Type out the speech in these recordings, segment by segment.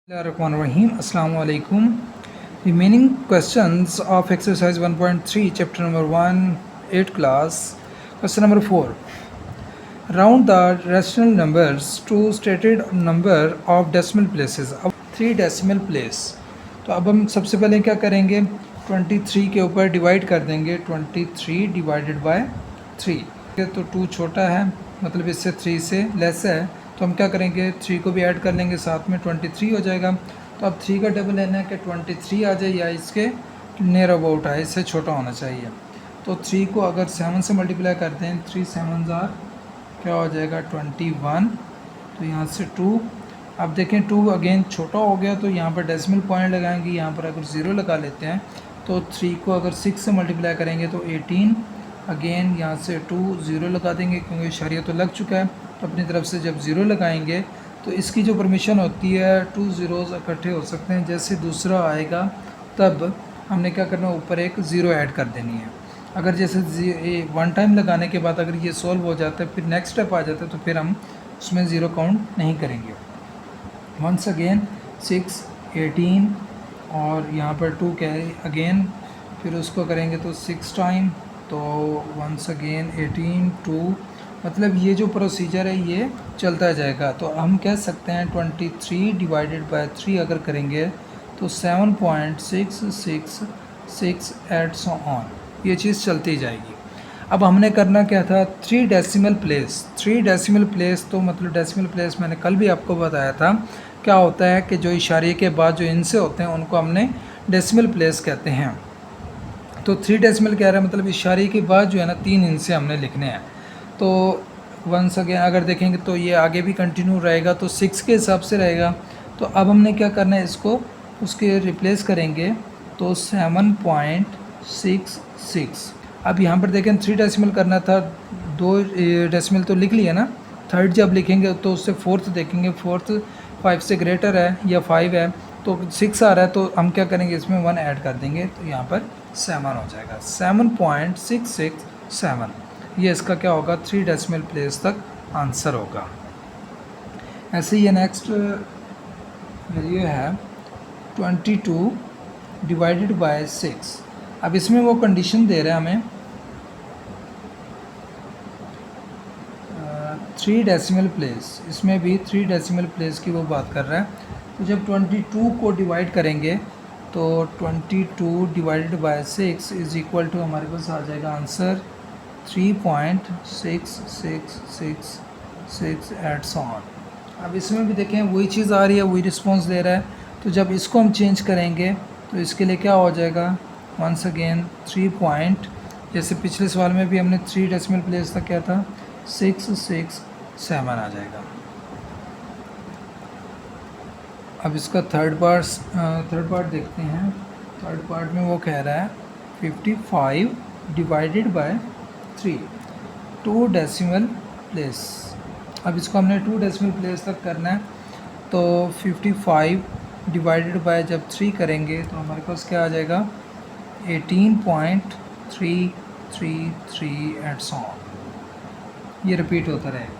Bismillahirrahmanirrahim. Assalamu alaikum. Remaining questions of exercise 1.3 chapter number 1 8 class. Question number 4. Round the rational numbers to stated number of decimal places. अब 3 decimal place. तो अब हम सबसे पहले क्या करेंगे, 23 के ऊपर डिवाइड कर देंगे. 23 डिवाइडेड बाय 3. तो 2 छोटा है, मतलब इससे 3 से लेस है, तो हम क्या करेंगे 3 को भी ऐड कर लेंगे, साथ में 23 हो जाएगा. तो अब 3 का डबल लेना है कि 23 आ जाए या इसके नियर अबाउट आए, इससे छोटा होना चाहिए. तो 3 को अगर 7 से मल्टीप्लाई करते हैं, 3 7 क्या हो जाएगा 21. तो यहाँ से 2. अब देखें 2 अगेन छोटा हो गया, तो यहाँ पर डेसिमल पॉइंट लगाएंगे. यहाँ पर अगर 0 लगा लेते हैं तो 3 को अगर 6 से मल्टीप्लाई करेंगे तो 18. अगेन यहाँ से 2 0 लगा देंगे क्योंकि इशारिया तो लग चुका है. तो अपनी तरफ से जब 0 लगाएंगे तो इसकी जो परमिशन होती है 2 ज़ीरोज़ इकट्ठे हो सकते हैं. जैसे दूसरा आएगा तब हमने क्या करना है, ऊपर एक 0 ऐड कर देनी है. अगर जैसे 1 टाइम लगाने के बाद अगर ये सॉल्व हो जाता है, फिर नेक्स्ट स्टेप आ जाता है, तो फिर हम उसमें 0 काउंट नहीं करेंगे. वंस अगेन 6 18 और यहाँ पर 2 कैरी अगेन, फिर उसको करेंगे तो 6 टाइम, तो वंस अगेन 18 2. मतलब ये जो प्रोसीजर है ये चलता जाएगा. तो हम कह सकते हैं 23 डिवाइडेड बाय 3 अगर करेंगे तो 7.666 एट सो ऑन, ये चीज़ चलती जाएगी. अब हमने करना क्या था, 3 डेसिमल प्लेस. 3 डेसिमल प्लेस तो मतलब डेसिमल प्लेस मैंने कल भी आपको बताया था क्या होता है कि जो इशारे के बाद जो इनसे होते हैं उनको हमने डेसिमल प्लेस कहते हैं. तो 3 डेसिमल कह रहा है मतलब इशारे के बाद जो है ना 3 इनसे हमने लिखने हैं. तो वंस अगेन अगर देखेंगे तो ये आगे भी कंटिन्यू रहेगा, तो 6 के हिसाब से रहेगा. तो अब हमने क्या करना है, इसको उसके रिप्लेस करेंगे तो 7.66. अब यहाँ पर देखें 3 डेसिमल करना था, 2 डेसिमल तो लिख लिया ना. थर्ड जब लिखेंगे तो उससे फोर्थ देखेंगे, फोर्थ 5 से ग्रेटर है या 5 है, तो 6 आ रहा है, तो हम क्या करेंगे इसमें 1 ऐड कर देंगे, तो यहाँ पर 7 हो जाएगा. 7.667 ये इसका क्या होगा, 3 डेसिमल प्लेस तक आंसर होगा. ऐसे ये नेक्स्ट वैल्यू है 22 डिवाइडेड बाय 6. अब इसमें वो कंडीशन दे रहा है हमें 3 डेसिमल प्लेस, इसमें भी 3 डेसिमल प्लेस की वो बात कर रहा है. तो जब 22 को डिवाइड करेंगे तो 22 divided by 6 is equal to हमारे पास आ जाएगा आंसर 3.6666 एट सो ऑन. अब इसमें भी देखें वही चीज़ आ रही है, वही रिस्पॉन्स दे रहा है. तो जब इसको हम चेंज करेंगे तो इसके लिए क्या हो जाएगा, वंस अगेन 3 पॉइंट, जैसे पिछले सवाल में भी हमने 3 डेसिमल प्लेस तक क्या था 667 आ जाएगा. अब इसका थर्ड पार्ट देखते हैं. थर्ड पार्ट में वो कह रहा है 55 डिवाइडेड बाय 3 2 डेसिमल प्लेस. अब इसको हमने 2 डेसिमल प्लेस तक करना है, तो 55 डिवाइडेड बाय जब 3 करेंगे तो हमारे पास क्या आ जाएगा 18.333 एट सो ऑन. ये रिपीट होता रहेगा.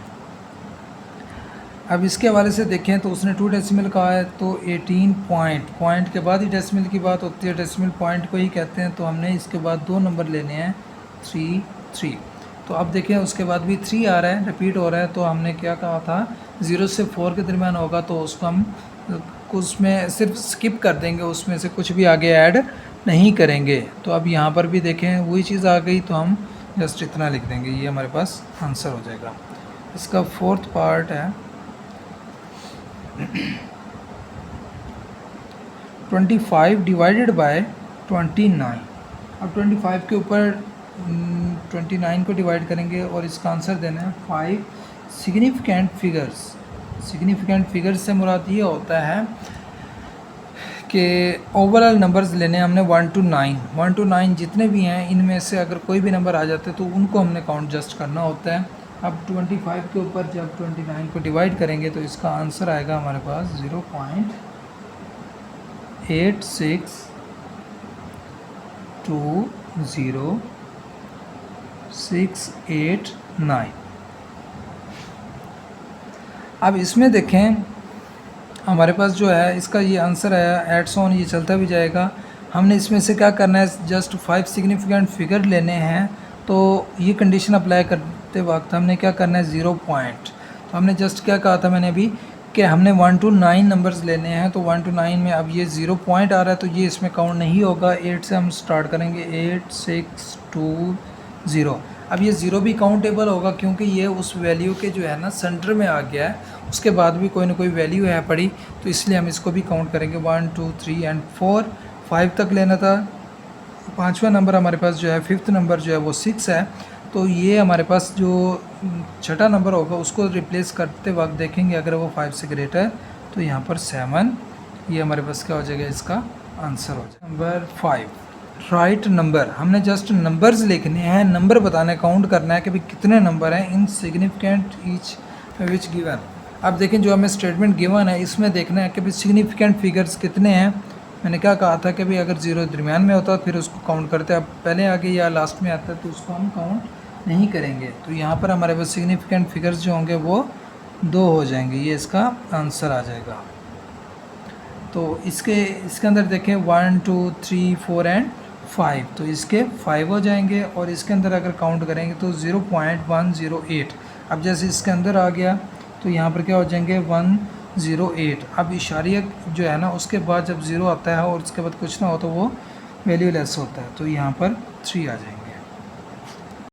अब इसके हवाले से देखें तो उसने 2 डेसिमल कहा है, तो 18 पॉइंट के बाद ही डेसिमल की बात होती है, डेसिमल पॉइंट को ही कहते हैं. तो हमने इसके बाद 2 नंबर लेने हैं 3 3. तो अब देखें उसके बाद भी 3 आ रहा है, रिपीट हो रहा है. तो हमने क्या कहा था 0 से 4 के दरमियान होगा, तो उसको हम उसमें सिर्फ स्किप कर देंगे, उसमें से कुछ भी आगे ऐड नहीं करेंगे. तो अब यहाँ पर भी देखें वही चीज़ आ गई, तो हम जस्ट इतना लिख देंगे, ये हमारे पास आंसर हो जाएगा. इसका फोर्थ पार्ट है 25 डिवाइडेड बाय 29. अब 25 के ऊपर 29 को डिवाइड करेंगे और इसका आंसर देना है 5 सिग्निफिकेंट फिगर्स. सिग्निफिकेंट फिगर्स से मुराद ये होता है कि ओवरऑल नंबर्स लेने हैं हमने 1 to 9 जितने भी हैं, इनमें से अगर कोई भी नंबर आ जाते तो उनको हमने काउंट जस्ट करना होता है. अब 25 के ऊपर जब 29 को डिवाइड करेंगे तो इसका आंसर आएगा हमारे पास 0.8620689. अब इसमें देखें हमारे पास जो है इसका ये आंसर है एड्स ऑन, ये चलता भी जाएगा। हमने इसमें से क्या करना है, जस्ट 5 सिग्निफिकेंट फिगर लेने हैं। तो ये कंडीशन अप्लाई करते वक्त हमने क्या करना है, 0 पॉइंट। तो हमने जस्ट क्या कहा था मैंने अभी कि हमने 1 to 9 नंबर्स लेने हैं। तो 1 to 9 में अब ये 0 पॉइंट आ रहा है तो ये इसमें काउंट नहीं होगा। 8 से हम स्टार्ट करेंगे, 8 6 2 0। अब ये 0 भी काउंटेबल होगा क्योंकि ये उस वैल्यू के जो है ना सेंटर में आ गया है। उसके बाद भी कोई ना कोई वैल्यू है पड़ी, तो इसलिए हम इसको भी काउंट करेंगे। 1 2 3 एंड 4 5 तक लेना था। पाँचवा नंबर हमारे पास जो है, फिफ्थ नंबर जो है वो 6 है। तो ये हमारे पास जो छठा नंबर होगा उसको रिप्लेस करते वक्त देखेंगे अगर वो 5 से ग्रेटर है तो यहाँ पर 7, ये हमारे पास क्या हो जाएगा, इसका आंसर हो जाएगा। Number 5 right number. हमने जस्ट नंबर्स लिखने हैं, नंबर बताना है, काउंट करना है कि भाई कितने नंबर हैं इन सिग्निफिकेंट ईच विच गिवन। अब देखें जो हमें स्टेटमेंट गिवन है इसमें देखना है कि भाई सिग्निफिकेंट फिगर्स कितने हैं। मैंने क्या कहा था कि भाई अगर 0 दरमियान में होता फिर उसको काउंट करते, अब पहले आगे या लास्ट में आता है तो उसको हम काउंट नहीं करेंगे। तो यहाँ पर हमारे पास सिग्निफिकेंट फिगर्स जो होंगे वो 2 हो जाएंगे, ये इसका आंसर आ जाएगा। तो इसके अंदर देखें 1 2 3 4 एंड 5, तो इसके 5 हो जाएंगे। और इसके अंदर अगर काउंट करेंगे तो 0.108। अब जैसे इसके अंदर आ गया तो यहाँ पर क्या हो जाएंगे, 108। अब इशारिया जो है ना उसके बाद जब 0 आता है और उसके बाद कुछ ना हो तो वो वैल्यू लेस होता है, तो यहाँ पर 3 आ जाएंगे।